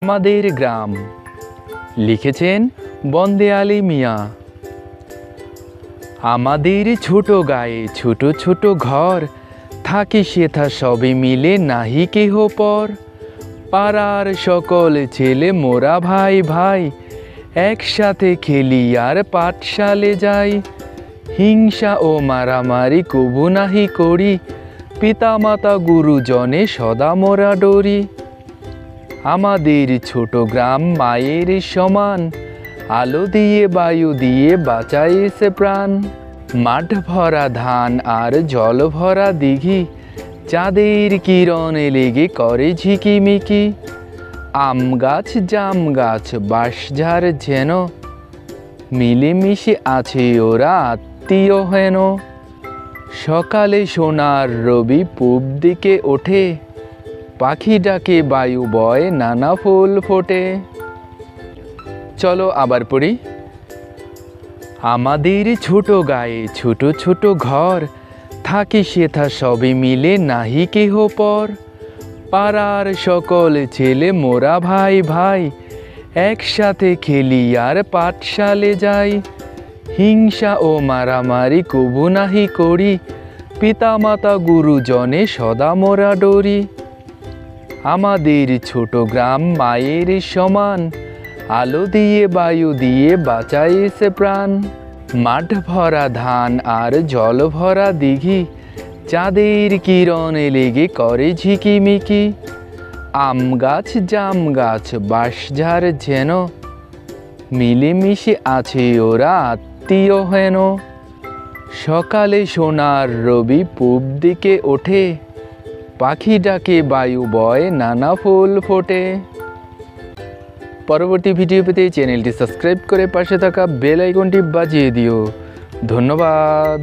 আমাদের গ্রাম লিখেছেন বন্দে আলী মিয়া। আমাদের ছোট গায়ে ছোট ছোট ঘর, থাকি সেথা সবে মিলে নাহি কেহ পর। পাড়ার সকল ছেলে মোরা ভাই ভাই, একসাথে খেলি আর পাঠশালে যাই। হিংসা ও মারামারি কবু নাহি করি, পিতামাতা গুরুজনে সদা মোরা ডরি। আমাদের ছোট গ্রাম মায়ের সমান, আলো দিয়ে বায়ু দিয়ে বাঁচায় সে প্রাণ। মাঠ ভরা ধান আর জল ভরা দিঘি, চাঁদের কিরণে লেগে করে ঝিকিমিকি। আম গাছ জাম গাছ বাঁশঝাড় যেন, মিলেমিশে আছে ওরা আত্মীয় হেন। সকালে সোনার রবি পূব দিকে ওঠে, পাখি ডাকে বায়ু বয় নানা ফুল ফোটে। চলো আবার পড়ি। আমাদের ছোট গায়ে ছোট ছোট ঘর, থাকি সেথা সবে মিলে নাহি কেহ পর। পাড়ার সকল ছেলে মোরা ভাই ভাই, একসাথে খেলি আর পাঠশালে যাই। হিংসা ও মারামারি কবু নাহি করি, পিতামাতা গুরুজনে সদা মোরা ডরি। আমাদের ছোট গ্রাম মায়ের সমান, আলো দিয়ে বায়ু দিয়ে বাঁচায় সে প্রাণ। মাঠ ভরা ধান আর জল ভরা দিঘি, চাঁদের কিরণে লেগে করে ঝিকিমিকি। আম গাছ জাম গাছ বাঁশঝাড় যেন, মিলেমিশে আছে ওরা আত্মীয় হেন। সকালে সোনার রবি পূব দিকে ওঠে, পাখি ডাকে বায়ু বয় নানা ফুল ফোটে। পরবর্তী ভিডিও পেতে চ্যানেলটি সাবস্ক্রাইব করে পাশে থাকা বেল আইকনটি বাজিয়ে দিও। ধন্যবাদ।